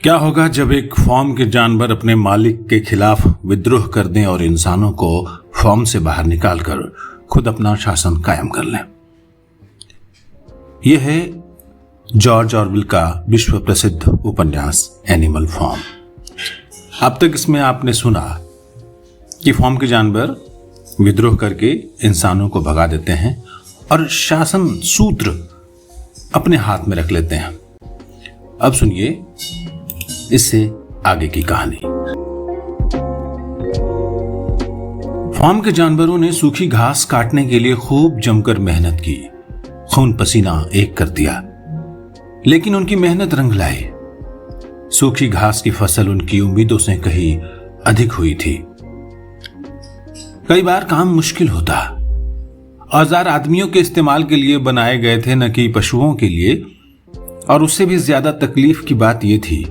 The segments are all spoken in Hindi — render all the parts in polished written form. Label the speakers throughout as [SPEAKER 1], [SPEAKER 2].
[SPEAKER 1] क्या होगा जब एक फॉर्म के जानवर अपने मालिक के खिलाफ विद्रोह कर दें और इंसानों को फॉर्म से बाहर निकालकर खुद अपना शासन कायम कर लें। यह है जॉर्ज ऑरवेल का विश्व प्रसिद्ध उपन्यास एनिमल फॉर्म। अब तक इसमें आपने सुना कि फॉर्म के जानवर विद्रोह करके इंसानों को भगा देते हैं और शासन सूत्र अपने हाथ में रख लेते हैं। अब सुनिए इससे आगे की कहानी। फॉर्म के जानवरों ने सूखी घास काटने के लिए खूब जमकर मेहनत की, खून पसीना एक कर दिया, लेकिन उनकी मेहनत रंग लाई। सूखी घास की फसल उनकी उम्मीदों से कहीं अधिक हुई थी। कई बार काम मुश्किल होता। औजार आदमियों के इस्तेमाल के लिए बनाए गए थे, न कि पशुओं के लिए। और उससे भी ज्यादा तकलीफ की बात यह थी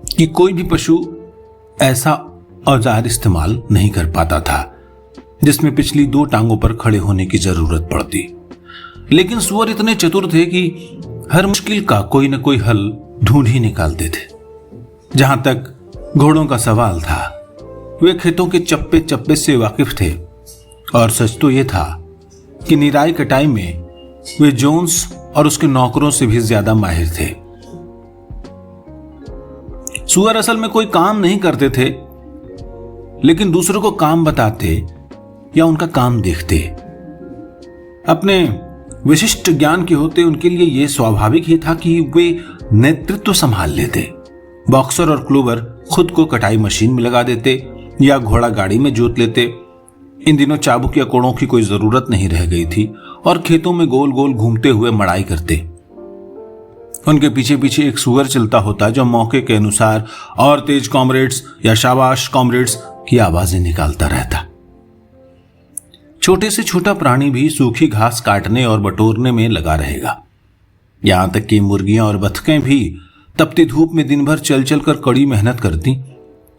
[SPEAKER 1] कि कोई भी पशु ऐसा औजार इस्तेमाल नहीं कर पाता था जिसमें पिछली 2 टांगों पर खड़े होने की जरूरत पड़ती। लेकिन सुअर इतने चतुर थे कि हर मुश्किल का कोई न कोई हल ढूंढ ही निकालते थे। जहां तक घोड़ों का सवाल था, वे खेतों के चप्पे चप्पे से वाकिफ थे। और सच तो यह था कि निराई कटाई में वे जोन्स और उसके नौकरों से भी ज्यादा माहिर थे। सुअर असल में कोई काम नहीं करते थे, लेकिन दूसरों को काम बताते या उनका काम देखते। अपने विशिष्ट ज्ञान के होते उनके लिए यह स्वाभाविक ही था कि वे नेतृत्व संभाल लेते। बॉक्सर और क्लूवर खुद को कटाई मशीन में लगा देते या घोड़ा गाड़ी में जोत लेते। इन दिनों चाबुक या कोड़ों की कोई जरूरत नहीं रह गई थी और खेतों में गोल गोल घूमते हुए मड़ाई करते। उनके पीछे पीछे एक सुअर चलता होता जो मौके के अनुसार और तेज कॉमरेड्स या शाबाश कॉमरेड्स की आवाजें निकालता रहता। छोटे से छोटा प्राणी भी सूखी घास काटने और बटोरने में लगा रहेगा। यहां तक कि मुर्गियां और बतखें भी तपती धूप में दिन भर चल चल कर कड़ी मेहनत करती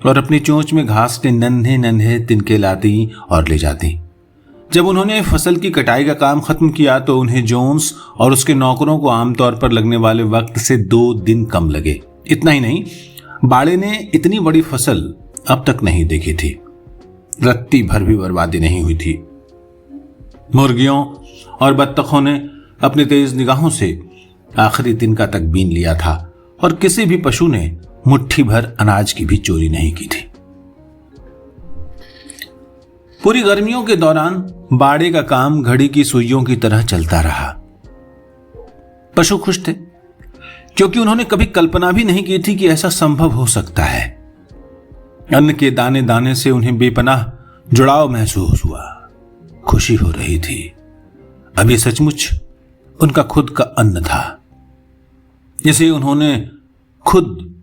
[SPEAKER 1] और अपनी चोंच में घास के नन्हे नन्हे तिनके लाती और ले जाती। जब उन्होंने फसल की कटाई का काम खत्म किया तो उन्हें जोन्स और उसके नौकरों को आमतौर पर लगने वाले वक्त से 2 दिन कम लगे। इतना ही नहीं, बाड़े ने इतनी बड़ी फसल अब तक नहीं देखी थी। रत्ती भर भी बर्बादी नहीं हुई थी। मुर्गियों और बत्तखों ने अपनी तेज निगाहों से आखिरी तिनका तक बीन लिया था और किसी भी पशु ने मुट्ठी भर अनाज की भी चोरी नहीं की थी। पूरी गर्मियों के दौरान बाड़े का काम घड़ी की सुइयों की तरह चलता रहा। पशु खुश थे क्योंकि उन्होंने कभी कल्पना भी नहीं की थी कि ऐसा संभव हो सकता है। अन्न के दाने दाने से उन्हें बेपनाह जुड़ाव महसूस हुआ, खुशी हो रही थी। अब ये सचमुच उनका खुद का अन्न था, जिसे उन्होंने खुद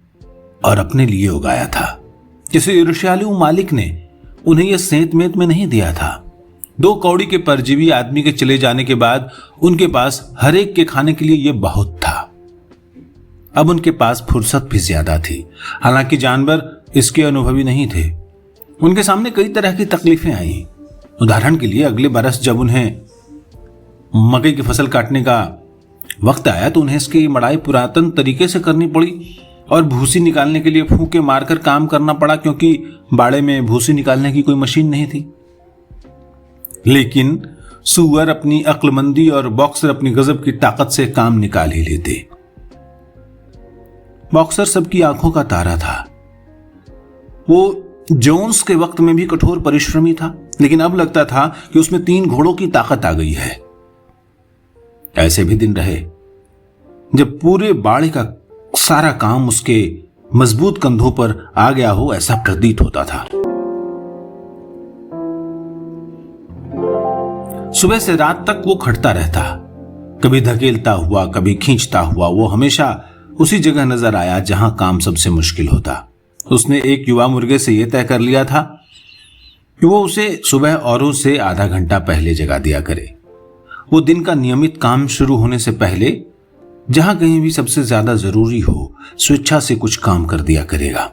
[SPEAKER 1] और अपने लिए उगाया था। किसी ईर्ष्यालु मालिक ने उन्हें यह सेंत मेंत में नहीं दिया था। 2 कौड़ी के परजीवी आदमी के चले जाने के बाद उनके पास हर एक के खाने के लिए यह बहुत था। अब उनके पास फुर्सत भी ज्यादा थी। हालांकि जानवर इसके अनुभवी नहीं थे। उनके सामने कई तरह की तकलीफें आई। उदाहरण के लिए अगले बरस जब उन्हें मकई की फसल काटने का वक्त आया तो उन्हें इसकी मड़ाई पुरातन तरीके से करनी पड़ी और भूसी निकालने के लिए फूंके मारकर काम करना पड़ा, क्योंकि बाड़े में भूसी निकालने की कोई मशीन नहीं थी। लेकिन सुअर अपनी अक्लमंदी और बॉक्सर अपनी गजब की ताकत से काम निकाल ही लेते। बॉक्सर सबकी आंखों का तारा था। वो जोन्स के वक्त में भी कठोर परिश्रमी था, लेकिन अब लगता था कि उसमें 3 घोड़ों की ताकत आ गई है। ऐसे भी दिन रहे जब पूरे बाड़े का सारा काम उसके मजबूत कंधों पर आ गया हो, ऐसा प्रतीत होता था। सुबह से रात तक वो खटता रहता, कभी धकेलता हुआ, कभी खींचता हुआ। वो हमेशा उसी जगह नजर आया जहां काम सबसे मुश्किल होता। उसने एक युवा मुर्गे से यह तय कर लिया था कि वो उसे सुबह औरों से आधा घंटा पहले जगा दिया करे। वो दिन का नियमित काम शुरू होने से पहले जहां कहीं भी सबसे ज्यादा जरूरी हो, स्वेच्छा से कुछ काम कर दिया करेगा।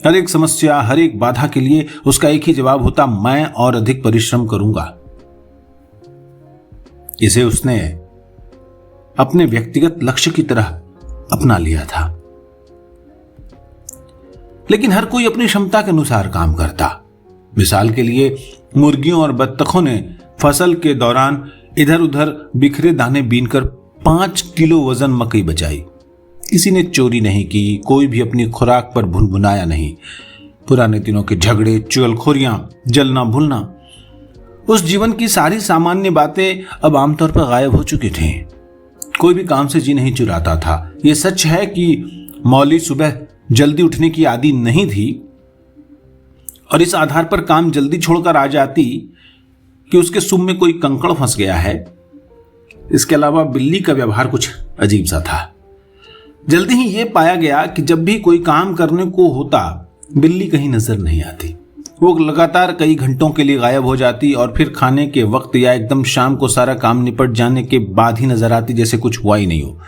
[SPEAKER 1] हर एक समस्या, हर एक बाधा के लिए उसका एक ही जवाब होता, मैं और अधिक परिश्रम करूंगा। इसे उसने अपने व्यक्तिगत लक्ष्य की तरह अपना लिया था। लेकिन हर कोई अपनी क्षमता के अनुसार काम करता। मिसाल के लिए मुर्गियों और बत्तखों ने फसल के दौरान इधर उधर बिखरे दाने बीनकर 5 किलो वजन मकई बचाई। किसी ने चोरी नहीं की, कोई भी अपनी खुराक पर भुनभुनाया नहीं। पुराने दिनों के झगड़े, चुगलखोरियां, जलना भूलना, उस जीवन की सारी सामान्य बातें अब आमतौर पर गायब हो चुकी थीं। कोई भी काम से जी नहीं चुराता था। यह सच है कि मौली सुबह जल्दी उठने की आदी नहीं थी और इस आधार पर काम जल्दी छोड़कर आ जाती कि उसके सुम में कोई कंकड़ फंस गया है। इसके अलावा बिल्ली का व्यवहार कुछ अजीब सा था। जल्दी ही यह पाया गया कि जब भी कोई काम करने को होता बिल्ली कहीं नजर नहीं आती। वो लगातार कई घंटों के लिए गायब हो जाती और फिर खाने के वक्त या एकदम शाम को सारा काम निपट जाने के बाद ही नजर आती, जैसे कुछ हुआ ही नहीं हो।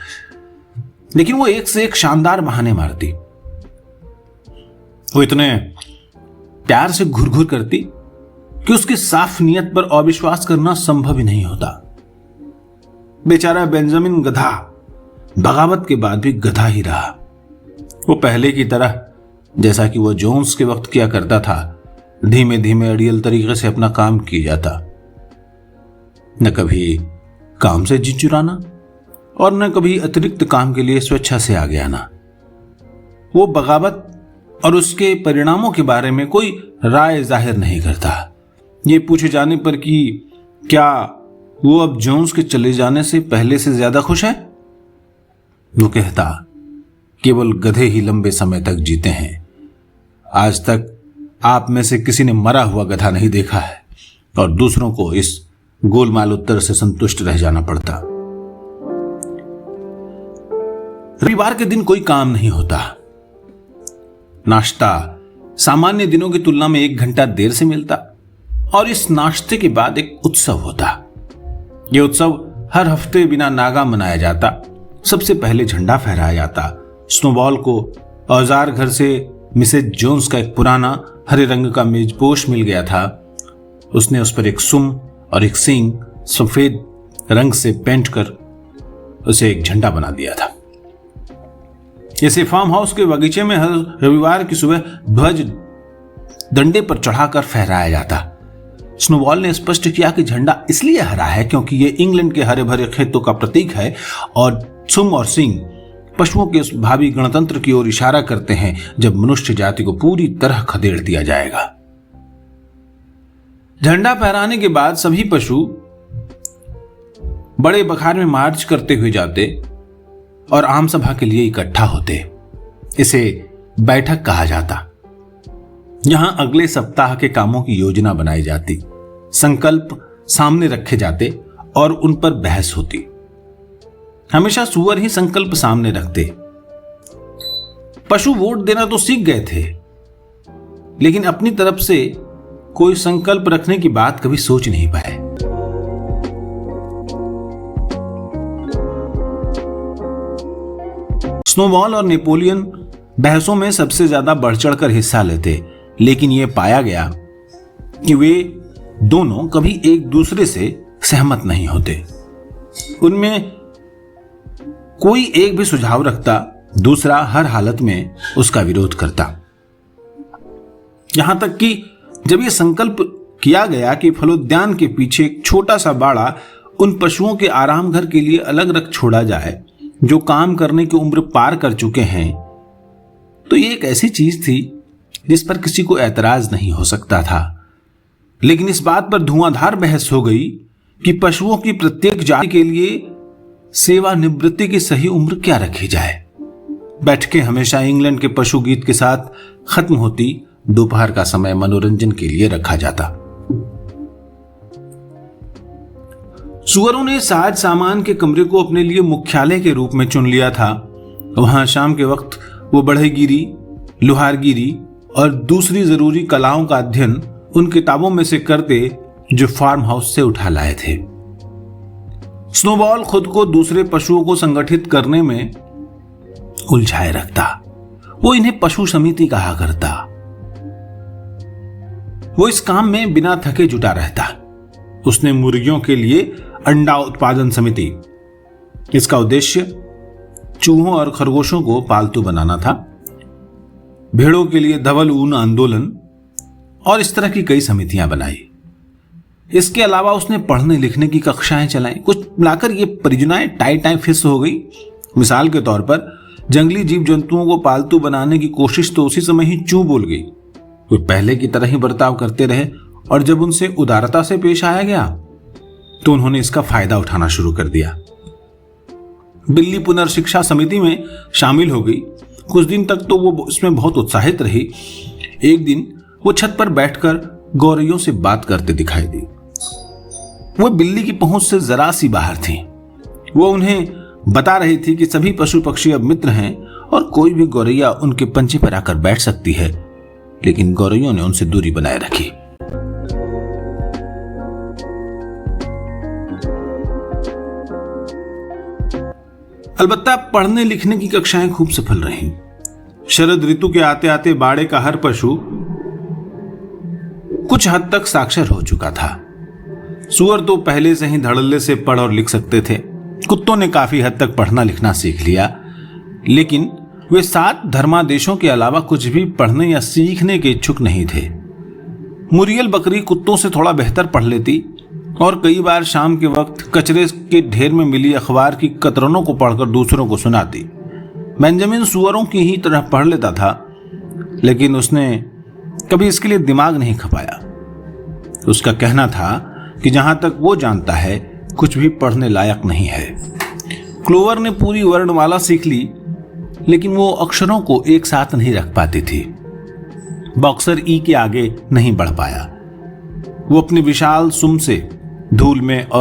[SPEAKER 1] लेकिन वो एक से एक शानदार बहाने मारती। वो इतने प्यार से घुर घुर करती कि उसकी साफ नियत पर अविश्वास करना संभव ही नहीं होता। बेचारा बेंजामिन गधा बगावत के बाद भी गधा ही रहा। वो पहले की तरह, जैसा कि वो जोन्स के वक्त किया करता था, धीमे धीमे अड़ियल तरीके से अपना काम किया जाता। न कभी काम से जी चुराना और न कभी अतिरिक्त काम के लिए स्वेच्छा से आगे आना। वो बगावत और उसके परिणामों के बारे में कोई राय जाहिर नहीं करता। ये पूछे जाने पर कि क्या वो अब जोन्स के चले जाने से पहले से ज्यादा खुश है, वो कहता, केवल गधे ही लंबे समय तक जीते हैं। आज तक आप में से किसी ने मरा हुआ गधा नहीं देखा है और दूसरों को इस गोलमाल उत्तर से संतुष्ट रह जाना पड़ता। रविवार के दिन कोई काम नहीं होता। नाश्ता सामान्य दिनों की तुलना में 1 घंटा देर से मिलता और इस नाश्ते के बाद एक उत्सव होता। यह उत्सव हर हफ्ते बिना नागा मनाया जाता। सबसे पहले झंडा फहराया जाता। स्नोबॉल को औजार घर से मिसेज जोन्स का एक पुराना हरे रंग का मेजपोश मिल गया था। उसने उस पर एक सुम और एक सींग सफेद रंग से पेंट कर उसे एक झंडा बना दिया था। इसे फार्म हाउस के बगीचे में हर रविवार की सुबह ध्वज डंडे पर चढ़ाकर फहराया जाता। स्नोबॉल ने स्पष्ट किया कि झंडा इसलिए हरा है क्योंकि यह इंग्लैंड के हरे भरे खेतों का प्रतीक है और सुम और सींग पशुओं के भावी गणतंत्र की ओर इशारा करते हैं जब मनुष्य जाति को पूरी तरह खदेड़ दिया जाएगा। झंडा फहराने के बाद सभी पशु बड़े बखार में मार्च करते हुए जाते और आम सभा के लिए इकट्ठा होते। इसे बैठक कहा जाता। यहां अगले सप्ताह के कामों की योजना बनाई जाती, संकल्प सामने रखे जाते और उन पर बहस होती। हमेशा सुअर ही संकल्प सामने रखते। पशु वोट देना तो सीख गए थे, लेकिन अपनी तरफ से कोई संकल्प रखने की बात कभी सोच नहीं पाए। स्नोबॉल और नेपोलियन बहसों में सबसे ज्यादा बढ़ चढ़कर हिस्सा लेते, लेकिन यह पाया गया कि वे दोनों कभी एक दूसरे से सहमत नहीं होते। उनमें कोई एक भी सुझाव रखता, दूसरा हर हालत में उसका विरोध करता। यहां तक कि जब यह संकल्प किया गया कि फलोद्यान के पीछे एक छोटा सा बाड़ा उन पशुओं के आराम घर के लिए अलग रख छोड़ा जाए जो काम करने की उम्र पार कर चुके हैं, तो ये एक ऐसी चीज थी जिस पर किसी को ऐतराज नहीं हो सकता था। लेकिन इस बात पर धुआंधार बहस हो गई कि पशुओं की प्रत्येक जाति के लिए सेवानिवृत्ति की सही उम्र क्या रखी जाए। बैठकें हमेशा इंग्लैंड के पशु गीत के साथ खत्म होती। दोपहर का समय मनोरंजन के लिए रखा जाता। सुअरों ने साज सामान के कमरे को अपने लिए मुख्यालय के रूप में चुन लिया था। वहां शाम के वक्त वो बढ़ईगिरी, लुहारगिरी और दूसरी जरूरी कलाओं का अध्ययन उन किताबों में से करते जो फार्म हाउस से उठा लाए थे। स्नोबॉल खुद को दूसरे पशुओं को संगठित करने में उलझाए रखता। वो इन्हें पशु समिति कहा करता। वो इस काम में बिना थके जुटा रहता। उसने मुर्गियों के लिए अंडा उत्पादन समिति, इसका उद्देश्य चूहों और खरगोशों को पालतू बनाना था। भेड़ों के लिए धवल ऊन आंदोलन और इस तरह की कई समितियां बनाई। इसके अलावा उसने पढ़ने लिखने की कक्षाएं चलाई। कुछ मिलाकर ये परियोजनाएं टाई फिस हो गई। मिसाल के तौर पर जंगली जीव जंतुओं को पालतू बनाने की कोशिश तो उसी समय ही चूं बोल गई। वे पहले की तरह ही बर्ताव करते रहे और जब उनसे उदारता से पेश आया गया तो उन्होंने इसका फायदा उठाना शुरू कर दिया। बिल्ली पुनर्शिक्षा समिति में शामिल हो गई। कुछ दिन तक तो वो इसमें बहुत उत्साहित रही। एक दिन वो छत पर बैठकर गौरैयों से बात करते दिखाई दी। वो बिल्ली की पहुंच से जरा सी बाहर थी। वो उन्हें बता रही थी कि सभी पशु पक्षी अब मित्र हैं और कोई भी गौरैया उनके पंजे पर आकर बैठ सकती है, लेकिन गौरैयों ने उनसे दूरी बनाए रखी। अलबत्ता पढ़ने लिखने की कक्षाएं खूब सफल रहीं। शरद ऋतु के आते आते बाड़े का हर पशु कुछ हद तक साक्षर हो चुका था। सूअर तो पहले से ही धड़ल्ले से पढ़ और लिख सकते थे। कुत्तों ने काफी हद तक पढ़ना लिखना सीख लिया, लेकिन वे 7 धर्मादेशों के अलावा कुछ भी पढ़ने या सीखने के इच्छुक नहीं थे। मुरियल बकरी कुत्तों से थोड़ा बेहतर पढ़ लेती और कई बार शाम के वक्त कचरे के ढेर में मिली अखबार की कतरनों को पढ़कर दूसरों को सुनाती। बेंजामिन सूअरों की ही तरह पढ़ लेता था, लेकिन उसने कभी इसके लिए दिमाग नहीं खपाया। उसका कहना था कि जहां तक वो जानता है कुछ भी पढ़ने लायक नहीं है। क्लोवर ने पूरी वर्णमाला सीख ली, लेकिन वो अक्षरों को एक साथ नहीं रख पाती थी। बॉक्सर ई के आगे नहीं बढ़ पाया। वो अपनी विशाल सुम से धूल में अ,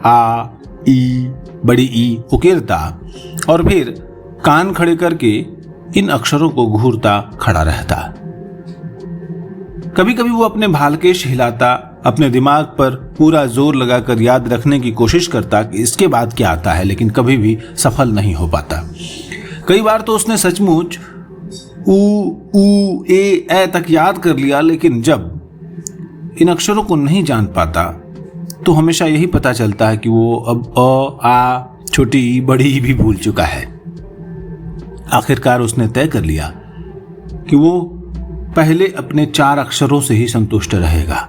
[SPEAKER 1] आ, ई, बड़ी ई उकेरता और फिर कान खड़े करके इन अक्षरों को घूरता खड़ा रहता। कभी कभी वो अपने भालकेश हिलाता, अपने दिमाग पर पूरा जोर लगाकर याद रखने की कोशिश करता कि इसके बाद क्या आता है, लेकिन कभी भी सफल नहीं हो पाता। कई बार तो उसने सचमुच ऊ ए तक याद कर लिया, लेकिन जब इन अक्षरों को नहीं जान पाता तो हमेशा यही पता चलता है कि वो अब अ, आ, छोटी ई, बड़ी ई भी भूल चुका है। आखिरकार उसने तय कर लिया कि वो पहले अपने 4 अक्षरों से ही संतुष्ट रहेगा।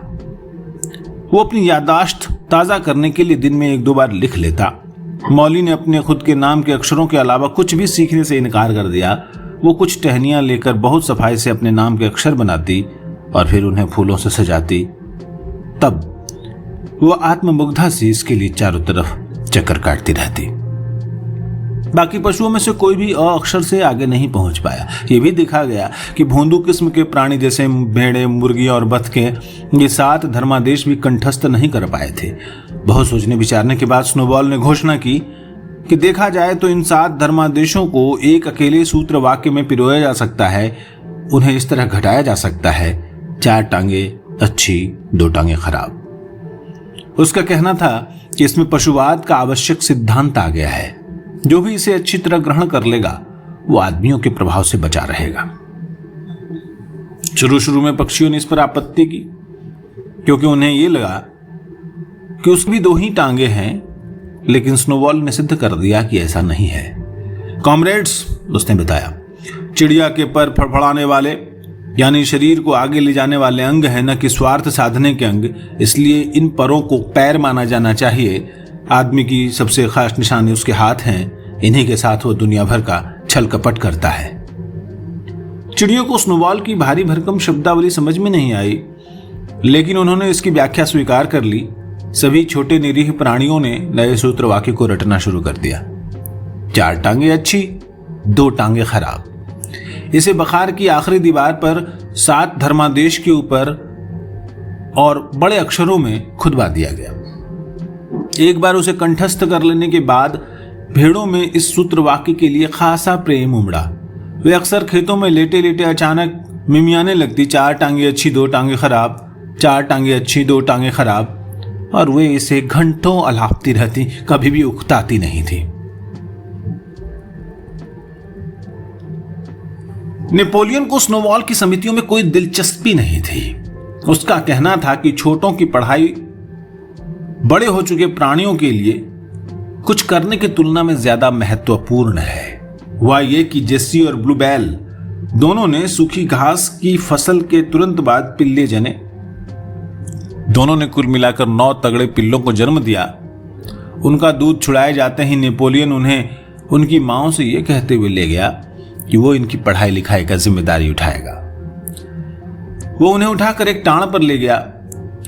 [SPEAKER 1] वो अपनी याददाश्त ताज़ा करने के लिए दिन में 1-2 बार लिख लेता। मौली ने अपने खुद के नाम के अक्षरों के अलावा कुछ भी सीखने से इनकार कर दिया। वो कुछ टहनियां लेकर बहुत सफाई से अपने नाम के अक्षर बनाती और फिर उन्हें फूलों से सजाती। तब वो आत्ममुग्धा सी इसके लिए चारों तरफ चक्कर काटती रहती। बाकी पशुओं में से कोई भी अ अक्षर से आगे नहीं पहुंच पाया। ये भी देखा गया कि भोंदू किस्म के प्राणी जैसे भेड़े, मुर्गियां और बतखें ये 7 धर्मादेश भी कंठस्थ नहीं कर पाए थे। बहुत सोचने विचारने के बाद स्नोबॉल ने घोषणा की कि देखा जाए तो इन 7 धर्मादेशों को एक अकेले सूत्र वाक्य में पिरोया जा सकता है। उन्हें इस तरह घटाया जा सकता है: 4 टांगे अच्छी, 2 टांगे खराब। उसका कहना था कि इसमें पशुवाद का आवश्यक सिद्धांत आ गया है। जो भी इसे अच्छी तरह ग्रहण कर लेगा वो आदमियों के प्रभाव से बचा रहेगा। शुरू में पक्षियों ने इस पर आपत्ति की, क्योंकि उन्हें यह लगा कि उसकी भी 2 ही टांगे हैं, लेकिन स्नोबॉल ने सिद्ध कर दिया कि ऐसा नहीं है। कॉमरेड्स, उसने बताया, चिड़िया के पर फड़फड़ाने वाले यानी शरीर को आगे ले जाने वाले अंग है, न कि स्वार्थ साधने के अंग। इसलिए इन परों को पैर माना जाना चाहिए। आदमी की सबसे खास निशानी उसके हाथ हैं। इन्हीं के साथ वो दुनिया भर का छल कपट करता है। चिड़ियों को स्नोबॉल की भारी भरकम शब्दावली समझ में नहीं आई, लेकिन उन्होंने इसकी व्याख्या स्वीकार कर ली। सभी छोटे निरीह प्राणियों ने नए सूत्र वाक्य को रटना शुरू कर दिया: 4 टांगे अच्छी, 2 टांगे खराब। इसे बखार की आखिरी दीवार पर 7 धर्मादेश के ऊपर और बड़े अक्षरों में खुदवा दिया गया। एक बार उसे कंठस्थ कर लेने के बाद भेड़ों में इस सूत्र वाक्य के लिए खासा प्रेम उमड़ा। वे अक्सर खेतों में लेटे लेटे अचानक मिमियाने लगती: 4 टांगे अच्छी, 2 टांगे खराब, 4 टांगे अच्छी, 2 टांगे खराब। और वे इसे घंटों अलापती रहती, कभी भी उकताती नहीं थी। नेपोलियन को स्नोबॉल की समितियों में कोई दिलचस्पी नहीं थी। उसका कहना था कि छोटों की पढ़ाई बड़े हो चुके प्राणियों के लिए कुछ करने की तुलना में ज्यादा महत्वपूर्ण है। वह ये कि जेसी और ब्लूबेल दोनों ने सूखी घास की फसल के तुरंत बाद पिल्ले जने। दोनों ने कुल मिलाकर 9 तगड़े पिल्लों को जन्म दिया। उनका दूध छुड़ाए जाते ही नेपोलियन उन्हें उनकी माओ से यह कहते हुए ले गया कि वो इनकी पढ़ाई लिखाई का जिम्मेदारी उठाएगा। वो उन्हें उठाकर एक टाण पर ले गया।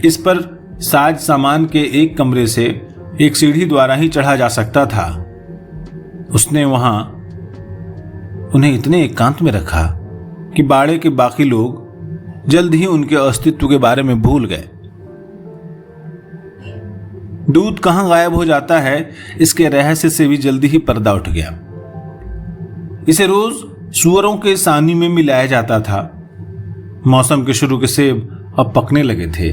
[SPEAKER 1] इस पर साज सामान के एक कमरे से एक सीढ़ी द्वारा ही चढ़ा जा सकता था। उसने वहां उन्हें इतने एकांत में रखा कि बाड़े के बाकी लोग जल्द ही उनके अस्तित्व के बारे में भूल गए। दूध कहां गायब हो जाता है, इसके रहस्य से भी जल्दी ही पर्दा उठ गया। इसे रोज सूअरों के सानी में मिलाया जाता था। मौसम के शुरू के सेब अब पकने लगे थे।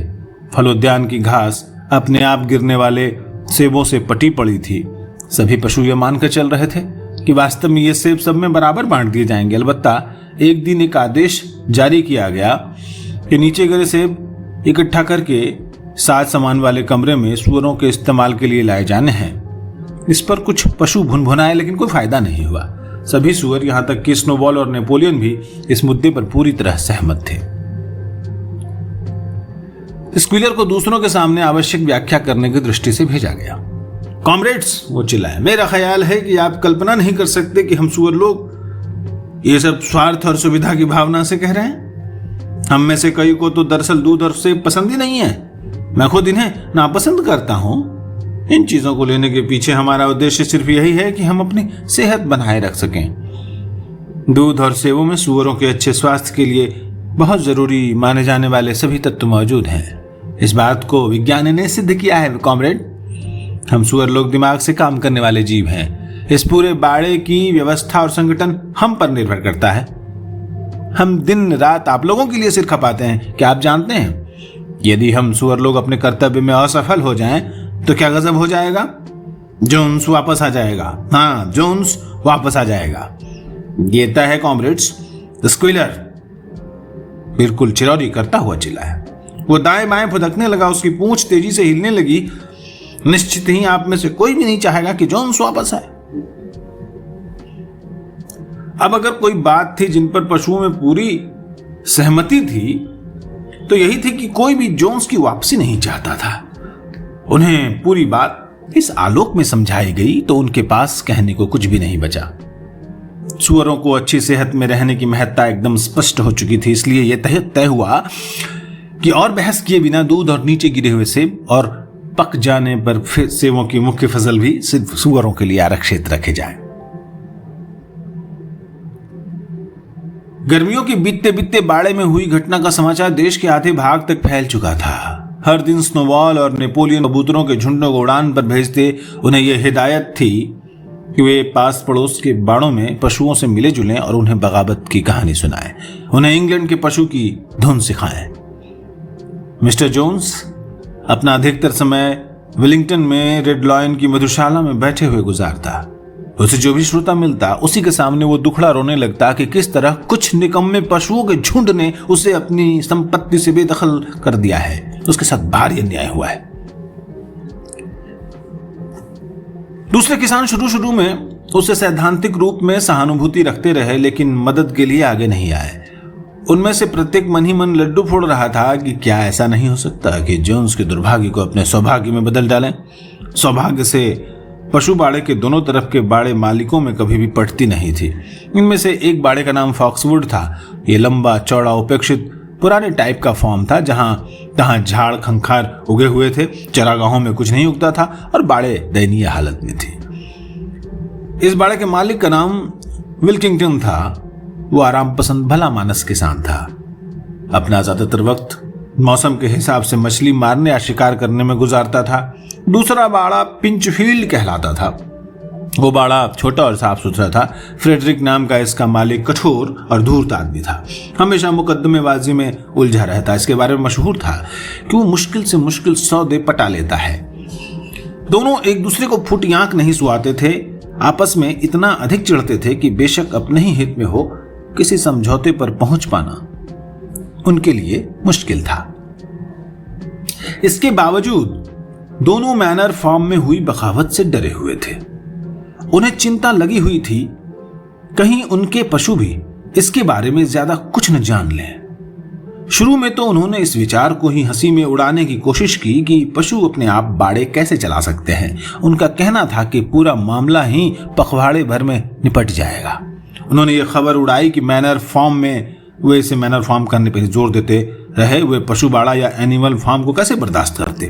[SPEAKER 1] फलोद्यान की घास अपने आप गिरने वाले सेबों से पटी पड़ी थी। सभी पशु यह मानकर चल रहे थे कि वास्तव में ये सेब सब में बराबर बांट दिए जाएंगे। अलबत्ता एक दिन एक आदेश जारी किया गया कि नीचे गिरे सेब इकट्ठा करके साज सामान वाले कमरे में सूअरों के इस्तेमाल के लिए लाए जाने हैं। इस पर कुछ पशु भुनभुनाए, लेकिन कोई फायदा नहीं हुआ। सभी सूअर, यहां तक कि स्नोबॉल और नेपोलियन भी इस मुद्दे पर पूरी तरह सहमत थे। स्क्विलर को दूसरों के सामने आवश्यक व्याख्या करने की दृष्टि से भेजा गया। कॉमरेड्स, वो चिल्लाया, मेरा ख्याल है कि आप कल्पना नहीं कर सकते कि हम सूअर लोग ये सब स्वार्थ और सुविधा की भावना से कह रहे हैं। हम में से कई को तो दरअसल दूध और सेब पसंद ही नहीं है। मैं खुद इन्हें नापसंद करता हूं। इन चीजों को लेने के पीछे हमारा उद्देश्य सिर्फ यही है कि हम अपनी सेहत बनाए रख सकें। दूध और सेबों में सूअरों के अच्छे स्वास्थ्य के लिए बहुत जरूरी माने जाने वाले सभी तत्व मौजूद हैं। इस बात को विज्ञान ने सिद्ध किया है कॉमरेड। हम सूअर लोग दिमाग से काम करने वाले जीव हैं। इस पूरे बाड़े की व्यवस्था और संगठन हम पर निर्भर करता है। हम दिन रात आप लोगों के लिए सिर खपाते हैं। क्या आप जानते हैं, यदि हम सूअर लोग अपने कर्तव्य में असफल हो जाएं तो क्या गजब हो जाएगा? जोन्स वापस आ जाएगा। हाँ, जोन्स वापस आ जाएगा। ये तय है कॉमरेड्स। स्क्विलर बिल्कुल चिरौरी करता हुआ चिल्लाया। वो दाएं बाएं फुदकने लगा। उसकी पूंछ तेजी से हिलने लगी। निश्चित ही आप में से कोई भी नहीं चाहेगा कि जोन्स वापस आए। अब अगर कोई बात थी जिन पर पशुओं में पूरी सहमति थी तो यही थी कि कोई भी जोन्स की वापसी नहीं चाहता था। उन्हें पूरी बात इस आलोक में समझाई गई तो उनके पास कहने को कुछ भी नहीं बचा। सूअरों को अच्छी सेहत में रहने की महत्ता एकदम स्पष्ट हो चुकी थी। इसलिए यह तय हुआ कि और बहस किए बिना दूध और नीचे गिरे हुए सेब और पक जाने पर फिर सेबों की मुख्य फसल भी सिर्फ सूअरों के लिए आरक्षित रखे जाए। गर्मियों के बीतते बीतते बाड़े में हुई घटना का समाचार देश के आधे भाग तक फैल चुका था। हर दिन स्नोबॉल और नेपोलियन कबूतरों के झुंडों को उड़ान पर भेजते उन्हें यह हिदायत थी कि वे पास पड़ोस के बाड़ों में पशुओं से मिले जुलें और उन्हें बगावत की कहानी सुनाएं। उन्हें इंग्लैंड के पशु की धुन सिखाएं। मिस्टर जोन्स अपना अधिकतर समय विलिंगटन में रेड लॉयन की मधुशाला में बैठे हुए गुजारता। उसे जो भी श्रोता मिलता उसी के सामने वो दुखड़ा रोने लगता कि किस तरह कुछ निकम्मे पशुओं के झुंड ने उसे अपनी संपत्ति से बेदखल कर दिया है। उसके साथ भारी अन्याय हुआ है। दूसरे किसान शुरू में उसे सैद्धांतिक रूप में सहानुभूति रखते रहे, लेकिन मदद के लिए आगे नहीं आए। उनमें से प्रत्येक मन ही मन लड्डू फोड़ रहा था कि क्या ऐसा नहीं हो सकता कि जोन्स के दुर्भाग्य को अपने सौभाग्य में बदल डालें। सौभाग्य से पशु बाड़े के दोनों तरफ के बाड़े मालिकों में कभी भी पटती नहीं थी। इनमें से एक बाड़े का नाम फॉक्सवुड था। ये लंबा चौड़ा उपेक्षित पुराने टाइप का फॉर्म था, जहां तहां झाड़ खंखार उगे हुए थे। चरागाहों में कुछ नहीं उगता था और बाड़े दयनीय हालत में थे। इस बाड़े के मालिक का नाम विल्किंगटन था। वो आराम पसंद भला मानस किसान था। अपना ज्यादातर वक्त मौसम के हिसाब से मछली मारने या शिकार करने में गुजारता था। दूसरा बाड़ा पिंचफील्ड कहलाता था। वो बाड़ा छोटा और साफ सुथरा था। फ्रेडरिक नाम का इसका मालिक कठोर और धूर्त आदमी था। हमेशा मुकदमेबाजी में उलझा रहता। इसके बारे में मशहूर था कि वो मुश्किल से मुश्किल सौदे पटा लेता है। दोनों एक दूसरे को फुट आंख नहीं सुहाते थे। आपस में इतना अधिक चिढ़ते थे कि बेशक अपने ही हित में हो, किसी समझौते पर पहुंच पाना उनके लिए मुश्किल था। इसके बावजूद दोनों मैनर फॉर्म में हुई बगावत से डरे हुए थे। उन्हें चिंता लगी हुई थी कहीं उनके पशु भी इसके बारे में ज्यादा कुछ न जान लें। शुरू में तो उन्होंने इस विचार को ही हंसी में उड़ाने की कोशिश की कि पशु अपने आप बाड़े कैसे चला सकते हैं। उनका कहना था कि पूरा मामला ही पखवाड़े भर में निपट जाएगा। उन्होंने ये खबर उड़ाई कि मैनर फॉर्म में वे इसे मैनर फॉर्म करने पर जोर देते रहे, वे पशु बाड़ा या एनिमल फार्म को कैसे बर्दाश्त करते।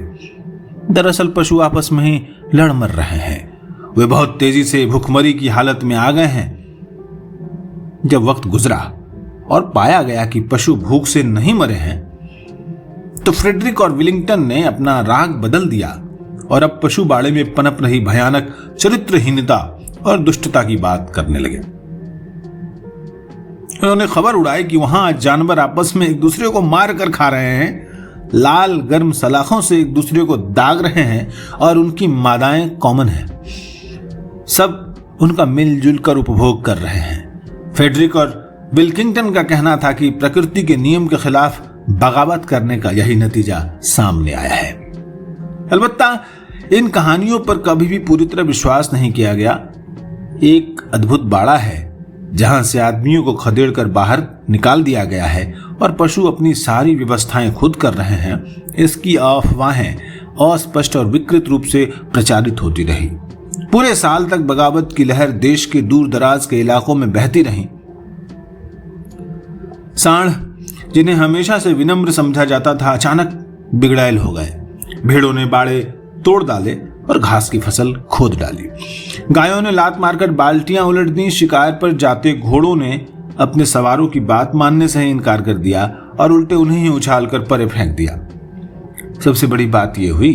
[SPEAKER 1] दरअसल पशु आपस में ही लड़ मर रहे हैं। वे बहुत तेजी से भूखमरी की हालत में आ गए हैं। जब वक्त गुजरा और पाया गया कि पशु भूख से नहीं मरे हैं, तो फ्रेडरिक और विलिंगटन ने अपना राग बदल दिया और अब पशु बाड़े में पनप रही भयानक चरित्रहीनता और दुष्टता की बात करने लगे। उन्होंने खबर उड़ाई कि वहां जानवर आपस में एक दूसरे को मार कर खा रहे हैं, लाल गर्म सलाखों से एक दूसरे को दाग रहे हैं और उनकी मादाएं कॉमन हैं। सब उनका मिलजुल कर उपभोग कर रहे हैं। फ्रेडरिक और विल्किंगटन का कहना था कि प्रकृति के नियम के खिलाफ बगावत करने का यही नतीजा सामने आया है। अलबत्ता इन कहानियों पर कभी भी पूरी तरह विश्वास नहीं किया गया। एक अद्भुत बाड़ा है जहां से आदमियों को खदेड़कर बाहर निकाल दिया गया है और पशु अपनी सारी व्यवस्थाएं खुद कर रहे हैं। इसकी अफवाहें अस्पष्ट और विकृत रूप से प्रचारित होती रही। पूरे साल तक बगावत की लहर देश के दूर दराज के इलाकों में बहती रही। सांड, जिन्हें हमेशा से विनम्र समझा जाता था, अचानक बिगड़ैल हो गए। भेड़ों ने बाड़े तोड़ डाले और घास की फसल खोद डाली। गायों ने लात मारकर बाल्टियां उलट दी। शिकार पर जाते घोड़ों ने अपने सवारों की बात मानने से ही इनकार कर दिया और उल्टे उन्हें ही उछालकर परे फेंक दिया। सबसे बड़ी बात यह हुई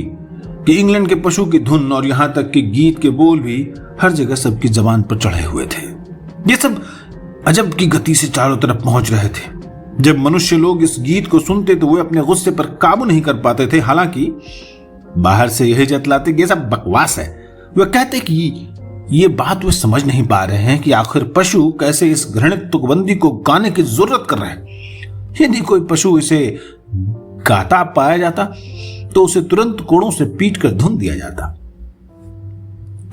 [SPEAKER 1] कि इंग्लैंड के पशु की धुन और यहां तक कि गीत के बोल भी हर जगह सबकी जबान पर चढ़े हुए थे। ये सब अजब की गति से चारों तरफ पहुंच रहे थे। जब मनुष्य लोग इस गीत को सुनते तो वे अपने गुस्से पर काबू नहीं कर पाते थे। हालांकि बाहर से यही जतलाते कि ये सब बकवास है। वे कहते कि ये बात वे समझ नहीं पा रहे हैं कि आखिर पशु कैसे इस घृणित तुकबंदी को गाने की जरूरत कर रहे हैं। यदि कोई पशु इसे गाता पाया जाता तो उसे तुरंत कोड़ों से पीट कर धुन दिया जाता।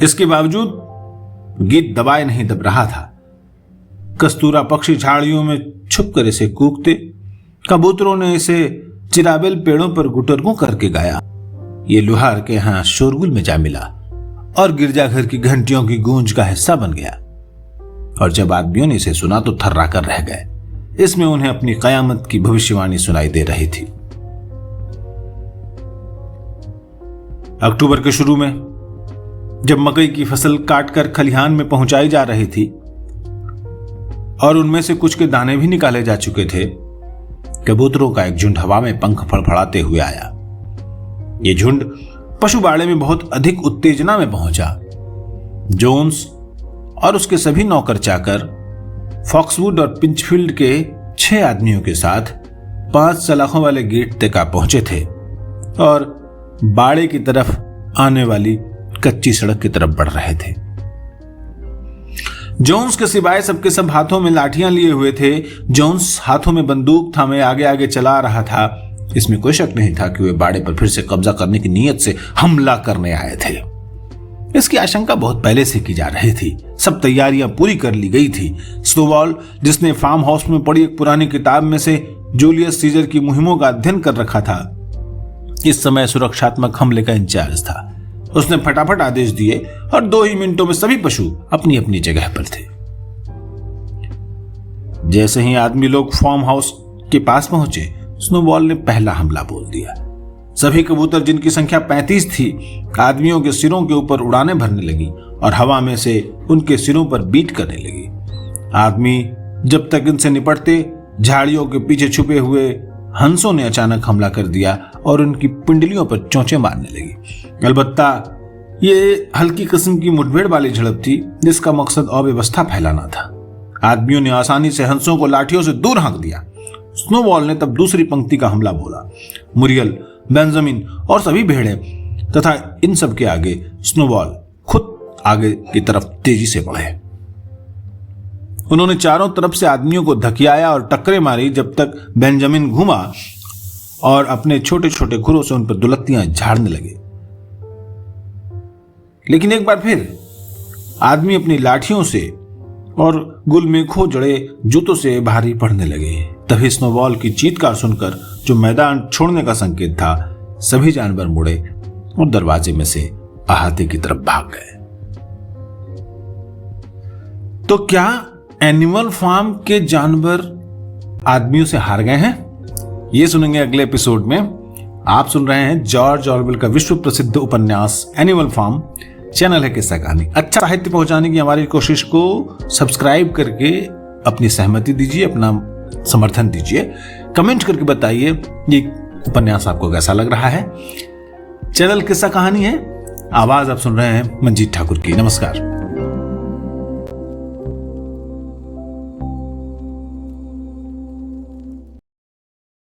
[SPEAKER 1] इसके बावजूद गीत दबाए नहीं दब रहा था। कस्तूरा पक्षी झाड़ियों में छुपकर इसे कूकते, कबूतरों ने इसे चिराबेल पेड़ों पर गुटरगू करके गाया। ये लुहार के यहां शोरगुल में जा मिला और गिरजाघर की घंटियों की गूंज का हिस्सा बन गया। और जब आदमियों ने इसे सुना तो थर्रा कर रह गए। इसमें उन्हें अपनी कयामत की भविष्यवाणी सुनाई दे रही थी। अक्टूबर के शुरू में जब मकई की फसल काटकर खलिहान में पहुंचाई जा रही थी और उनमें से कुछ के दाने भी निकाले जा चुके थे, कबूतरों का एक झुंड हवा में पंख फड़फड़ाते हुए आया। यह झुंड पशु बाड़े में बहुत अधिक उत्तेजना में पहुंचा। जोन्स और उसके सभी नौकर चाकर फॉक्सवुड और पिंचफील्ड के 6 आदमियों के साथ 5 सलाखों वाले गेट तक आ पहुंचे थे और बाड़े की तरफ आने वाली कच्ची सड़क की तरफ बढ़ रहे थे। जोन्स के सिवाय सबके सब हाथों में लाठियां लिए हुए थे। जोन्स हाथों में बंदूक थामे आगे आगे चला रहा था। इसमें कोई शक नहीं था कि वे बाड़े पर फिर से कब्जा करने की नीयत से हमला करने आए थे। इसकी आशंका बहुत पहले से की जा रही थी। सब तैयारियां पूरी कर ली गई थी। स्नोबॉल, जिसने फार्म हाउस में पड़ी एक पुरानी किताब में से जूलियस सीजर की मुहिमों का अध्ययन कर रखा था, इस समय सुरक्षात्मक हमले का इंचार्ज था। उसने फटाफट आदेश दिए और 2 ही मिनटों में सभी पशु अपनी अपनी जगह पर थे। जैसे ही आदमी लोग फार्म हाउस के पास पहुंचे, स्नोबॉल ने पहला हमला बोल दिया। सभी कबूतर, जिनकी संख्या 35 थी, आदमियों के सिरों के ऊपर उड़ाने भरने लगी और हवा में से उनके सिरों पर बीट करने लगी। आदमी जब तक इनसे निपटते, झाड़ियों के पीछे छुपे हुए हंसों ने अचानक हमला कर दिया और उनकी पिंडलियों पर चोंचे मारने लगी। अलबत्ता ये हल्की किस्म की मुठभेड़ वाली झड़प थी जिसका मकसद अव्यवस्था फैलाना था। आदमियों ने आसानी से हंसों को लाठियों से दूर हाँक दिया। स्नोबॉल ने तब दूसरी पंक्ति का हमला बोला। मुरियल, बेंजामिन और सभी भेड़े तथा इन सब के आगे स्नोबॉल खुद आगे की तरफ तेजी से बढ़े। उन्होंने चारों तरफ से आदमियों को धकियाया और टक्करें मारी जब तक बेंजामिन घूमा और अपने छोटे छोटे खुरों से उन पर दुलत्तियां झाड़ने लगे। लेकिन एक बार फिर आदमी अपनी लाठियों से और गुल में खो जड़े जूतों से भारी पड़ने लगे। तभी स्नोबॉल की चीत्कार सुनकर, जो मैदान छोड़ने का संकेत था, सभी जानवर मुड़े और दरवाजे में से अहाते की तरफ भाग गए। तो क्या एनिमल फार्म के जानवर आदमियों से हार गए हैं? ये सुनेंगे अगले एपिसोड में। आप सुन रहे हैं जॉर्ज ऑरवेल का विश्व प्रसिद्ध उपन्यास एनिमल फार्म। चैनल है किस्सा कहानी। अच्छा साहित्य पहुंचाने की हमारी कोशिश को सब्सक्राइब करके अपनी सहमति दीजिए, अपना समर्थन दीजिए। कमेंट करके बताइए ये उपन्यास आपको कैसा लग रहा है। चैनल किस्सा कहानी है। आवाज आप सुन रहे हैं मंजीत ठाकुर की। नमस्कार।